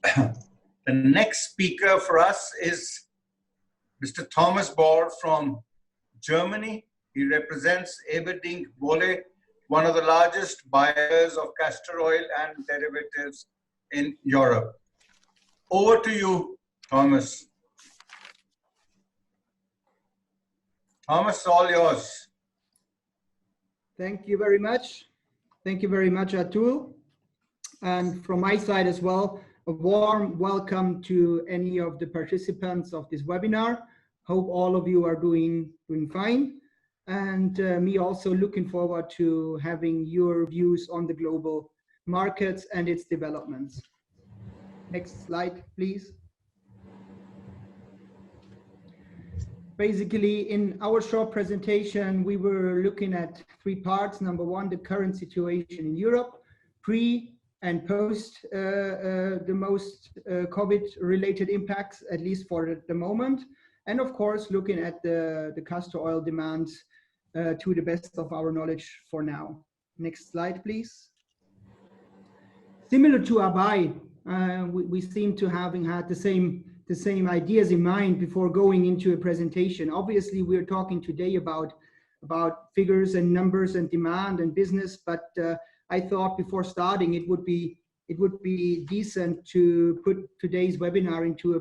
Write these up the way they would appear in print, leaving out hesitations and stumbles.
The next speaker for us is Mr. Thomas Baur from Germany. He represents Alberdingk Boley, one of the largest buyers of castor oil and derivatives in Europe. Over to you, Thomas. Thomas, all yours. Thank you very much. Thank you very much, Atul. And from my side as well, a warm welcome to any of the participants of this webinar. Hope all of you are doing fine. And me also looking forward to having your views on the global markets and its developments. Next slide, please. Basically, in our short presentation, we were looking at 3 parts. Number 1, the current situation in Europe, pre and post the most COVID-related impacts, at least for the moment. And of course, looking at the castor oil demands to the best of our knowledge for now. Next slide, please. Similar to Abai, we seem to having had the same ideas in mind before going into a presentation. Obviously, we're talking today about figures and numbers and demand and business, but I thought before starting it would be decent to put today's webinar into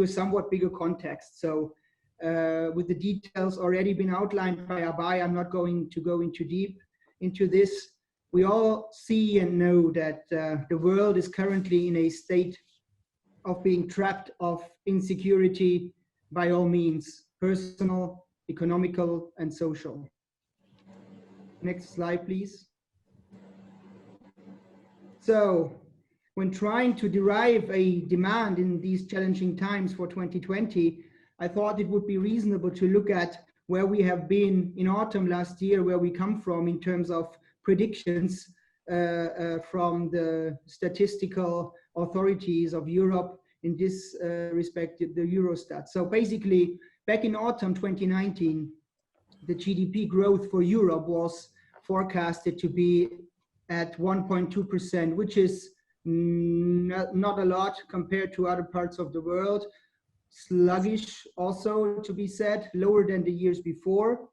a somewhat bigger context. So with the details already been outlined by Abai, I'm not going to go into deep into this. We all see and know that the world is currently in a state of being trapped of insecurity by all means, personal, economical, and social. Next slide, please. So, when trying to derive a demand in these challenging times for 2020, I thought it would be reasonable to look at where we have been in autumn last year, where we come from in terms of predictions from the statistical authorities of Europe, in this respect, the Eurostat. So basically, back in autumn 2019, the GDP growth for Europe was forecasted to be at 1.2%, which is not a lot compared to other parts of the world. Sluggish also to be said, lower than the years before,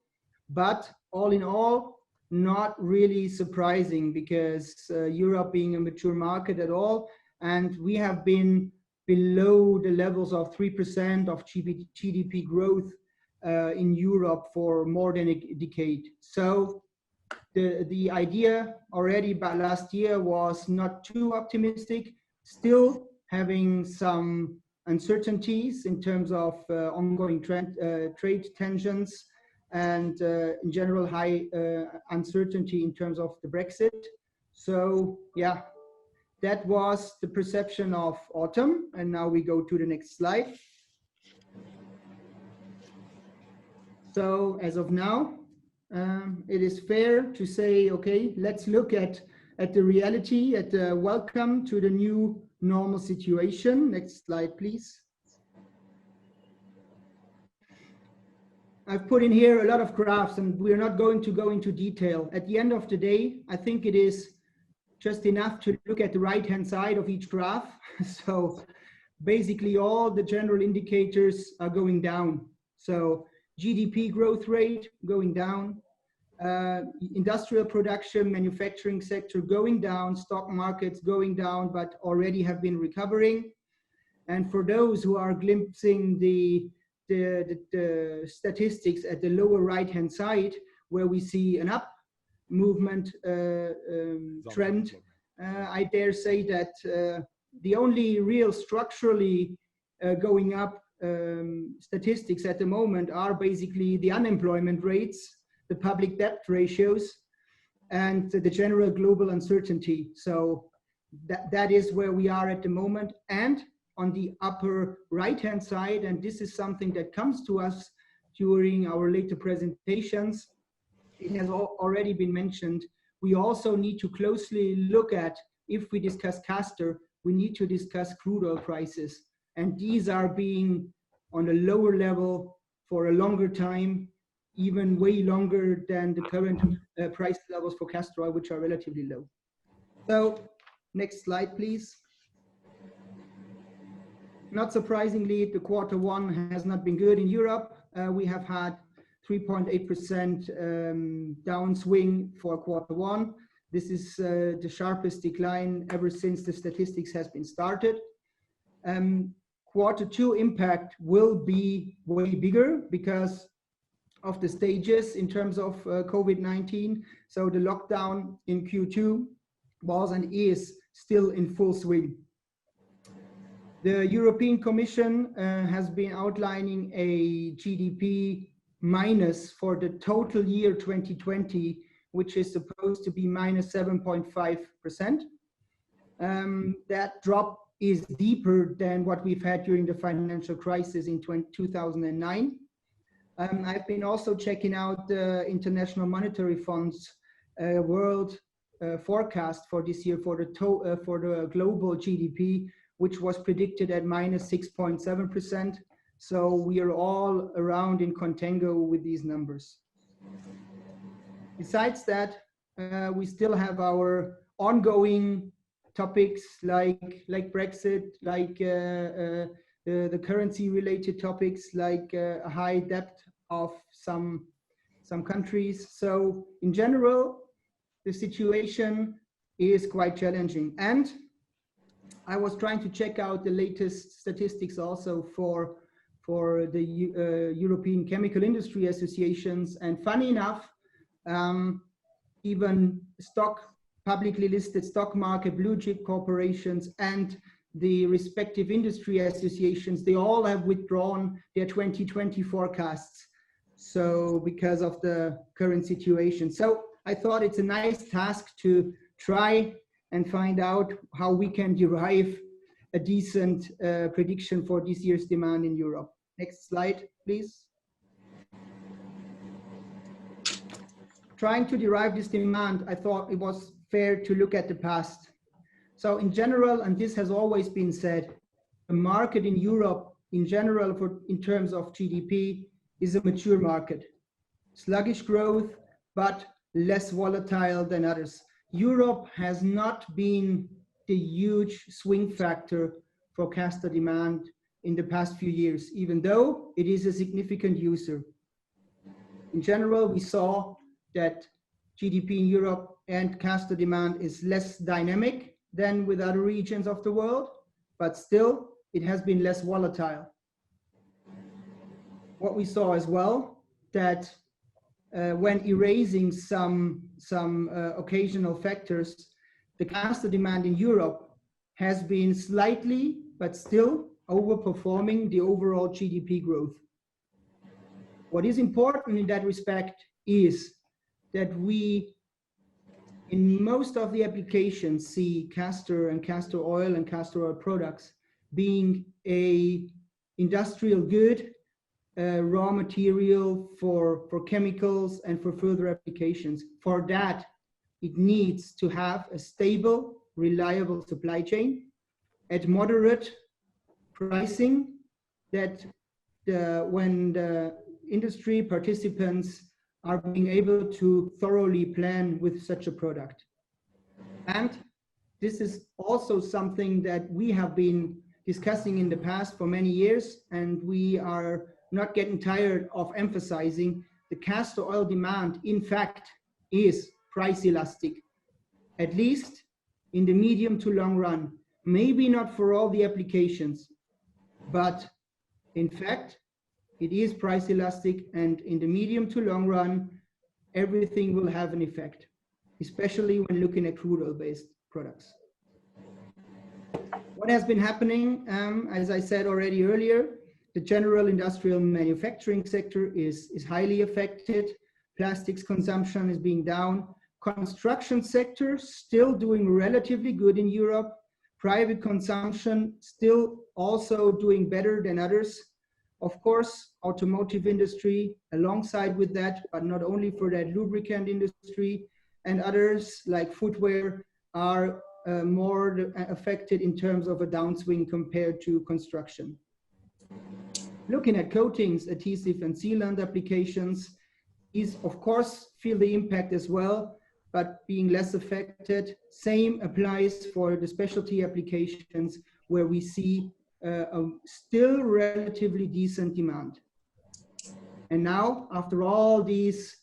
but all in all, not really surprising because Europe being a mature market at all, and we have been below the levels of 3% of GDP growth in Europe for more than a decade. So the idea already by last year was not too optimistic, still having some uncertainties in terms of ongoing trade tensions and in general high uncertainty in terms of the Brexit. So yeah, that was the perception of autumn. And now we go to the next slide. So as of now, it is fair to say, okay, let's look at the reality, at the welcome to the new normal situation. Next slide, please. I've put in here a lot of graphs and we're not going to go into detail. At the end of the day, I think it is just enough to look at the right-hand side of each graph. So basically all the general indicators are going down. So GDP growth rate going down, industrial production, manufacturing sector going down, stock markets going down, but already have been recovering. And for those who are glimpsing the statistics at the lower right-hand side, where we see an up movement trend, I dare say that the only real structurally going up statistics at the moment are basically the unemployment rates, the public debt ratios, and the general global uncertainty. So that is where we are at the moment. And on the upper right-hand side, and this is something that comes to us during our later presentations, it has already been mentioned, we also need to closely look at, if we discuss Castor, we need to discuss crude oil prices. And these are being on a lower level for a longer time, even way longer than the current price levels for castor oil, which are relatively low. So next slide, please. Not surprisingly, the Q1 has not been good in Europe. We have had 3.8% downswing for Q1. This is the sharpest decline ever since the statistics has been started. Q2 impact will be way bigger because of the stages in terms of COVID-19. So the lockdown in Q2 was and is still in full swing. The European Commission has been outlining a GDP minus for the total year 2020, which is supposed to be minus 7.5%. That drop is deeper than what we've had during the financial crisis in 2009. I've been also checking out the International Monetary Fund's world forecast for this year for the global GDP, which was predicted at minus 6.7%. So we are all around in contango with these numbers. Besides that, we still have our ongoing topics like Brexit, like the currency-related topics, like a high debt of some countries. So in general, the situation is quite challenging. And I was trying to check out the latest statistics also for the European Chemical Industry Associations. And funny enough, even publicly listed stock market blue chip corporations and the respective industry associations, they all have withdrawn their 2020 forecasts. So because of the current situation. So I thought it's a nice task to try and find out how we can derive a decent prediction for this year's demand in Europe. Next slide, please. Trying to derive this demand, I thought it was fair to look at the past. So in general, and this has always been said, the market in Europe in general in terms of GDP is a mature market. Sluggish growth, but less volatile than others. Europe has not been the huge swing factor for Castor demand in the past few years, even though it is a significant user. In general, we saw that GDP in Europe and Castor demand is less dynamic than with other regions of the world, but still it has been less volatile. What we saw as well, that when erasing some occasional factors, the Castor demand in Europe has been slightly, but still overperforming the overall GDP growth. What is important in that respect is that we, in most of the applications, see castor and castor oil and castor oil products being a industrial good, raw material for chemicals and for further applications. For that, it needs to have a stable, reliable supply chain at moderate pricing, that when the industry participants are being able to thoroughly plan with such a product. And this is also something that we have been discussing in the past for many years, and we are not getting tired of emphasizing. The castor oil demand, in fact, is price elastic, at least in the medium to long run. Maybe not for all the applications, but in fact, it is price elastic, and in the medium to long run, everything will have an effect, especially when looking at crude oil-based products. What has been happening, as I said already earlier, the general industrial manufacturing sector is highly affected. Plastics consumption is being down. Construction sector still doing relatively good in Europe. Private consumption still also doing better than others. Of course, automotive industry alongside with that, but not only for that, lubricant industry and others like footwear are more affected in terms of a downswing compared to construction. Looking at coatings, adhesive and sealant applications is of course feel the impact as well, but being less affected. Same applies for the specialty applications where we see still relatively decent demand. And now, after all these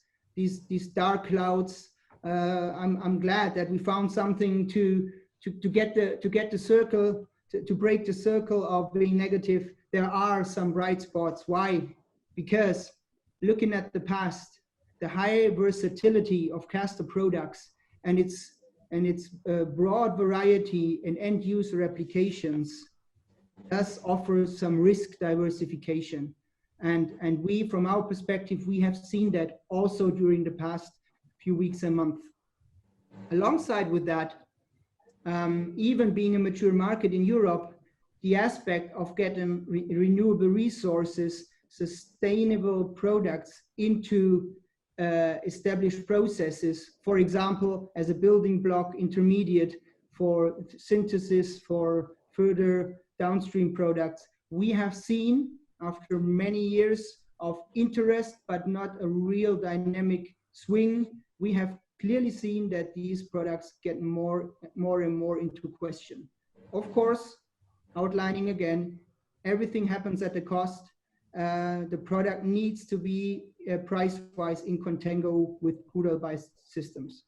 dark clouds, I'm glad that we found something to get the circle, to break the circle of being negative. There are some bright spots. Why? Because looking at the past, the high versatility of Castor products and its broad variety in end user applications does offer some risk diversification. And we, from our perspective, we have seen that also during the past few weeks and months. Alongside with that, even being a mature market in Europe, the aspect of getting renewable resources, sustainable products into established processes, for example, as a building block intermediate for synthesis for further downstream products, we have seen after many years of interest, but not a real dynamic swing, we have clearly seen that these products get more and more into question. Of course, outlining again, everything happens at the cost. The product needs to be price-wise in contango with crude oil-based systems.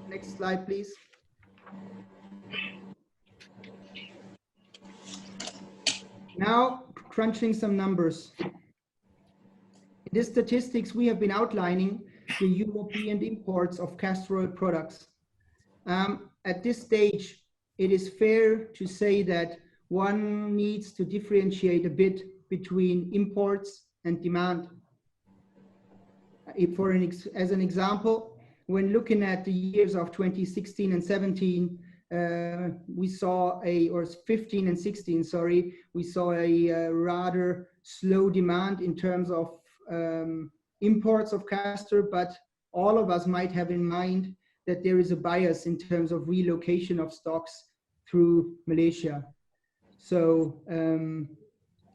Next slide, please. Now, crunching some numbers. In these statistics, we have been outlining the European imports of castor oil products. At this stage, it is fair to say that one needs to differentiate a bit between imports and demand. As an example, when looking at the years of 2016 and 17, we saw or 15 and 16, sorry, we saw a rather slow demand in terms of imports of castor, but all of us might have in mind that there is a bias in terms of relocation of stocks through Malaysia. So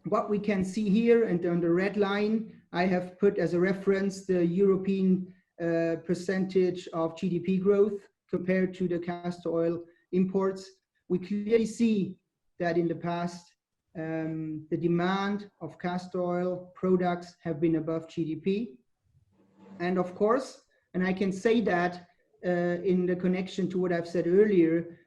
what we can see here, and on the red line, I have put as a reference the European percentage of GDP growth compared to the castor oil imports. We clearly see that in the past, the demand of castor oil products have been above GDP. And of course, and I can say that in the connection to what I've said earlier,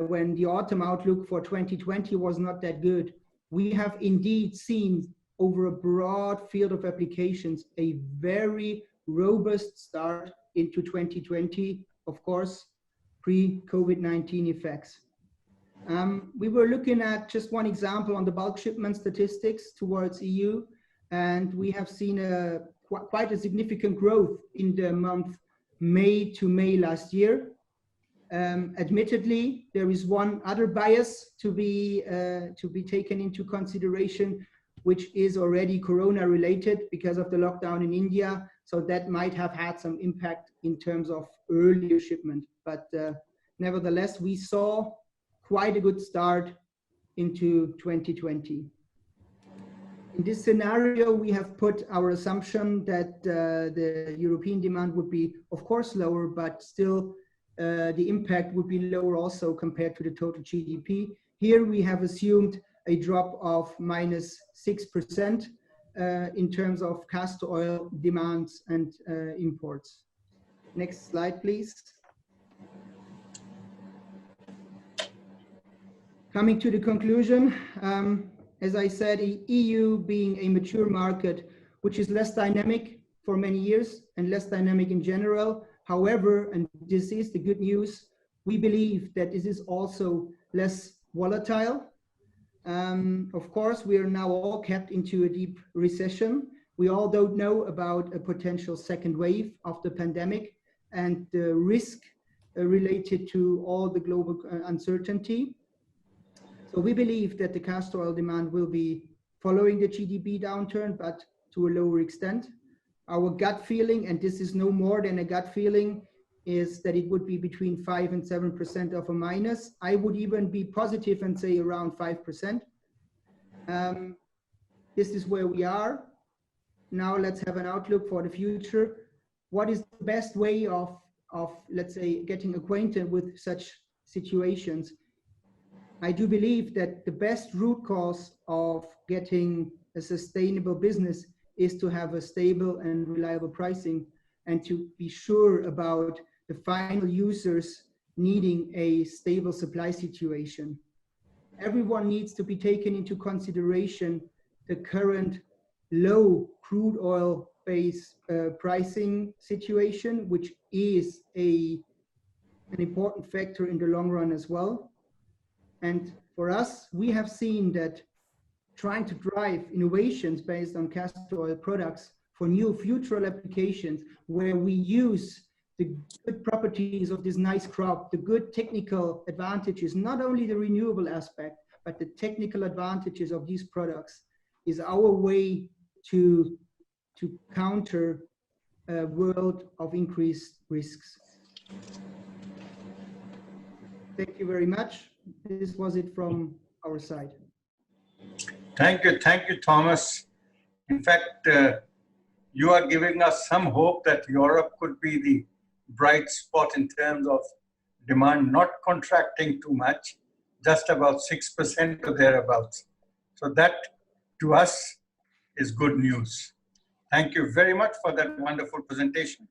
when the autumn outlook for 2020 was not that good, we have indeed seen over a broad field of applications a very robust start into 2020, of course, pre-COVID-19 effects. We were looking at just one example on the bulk shipment statistics towards EU, and we have seen quite a significant growth in the month May to May last year. Admittedly, there is one other bias to be taken into consideration, which is already Corona related because of the lockdown in India. So that might have had some impact in terms of earlier shipment. But nevertheless, we saw quite a good start into 2020. In this scenario, we have put our assumption that the European demand would be, of course, lower, but still the impact would be lower also compared to the total GDP. Here we have assumed a drop of -6% in terms of castor oil demands and imports. Next slide, please. Coming to the conclusion, as I said, EU being a mature market, which is less dynamic for many years and less dynamic in general. However, and this is the good news, we believe that this is also less volatile. Of course, we are now all kept into a deep recession. We all don't know about a potential second wave of the pandemic and the risk related to all the global uncertainty. So we believe that the castor oil demand will be following the GDP downturn, but to a lower extent. Our gut feeling, and this is no more than a gut feeling, is that it would be between 5 and 7% of a minus. I would even be positive and say around 5%. This is where we are. Now let's have an outlook for the future. What is the best way of let's say, getting acquainted with such situations? I do believe that the best root cause of getting a sustainable business is to have a stable and reliable pricing and to be sure about the final users needing a stable supply situation. Everyone needs to be taken into consideration the current low crude oil base pricing situation, which is an important factor in the long run as well. And for us, we have seen that trying to drive innovations based on castor oil products for new future applications where we use the good properties of this nice crop, the good technical advantages, not only the renewable aspect, but the technical advantages of these products is our way to counter a world of increased risks. Thank you very much. This was it from our side. Thank you, Thomas. In fact, you are giving us some hope that Europe could be the bright spot in terms of demand, not contracting too much, just about 6% or thereabouts. So that, to us, is good news. Thank you very much for that wonderful presentation.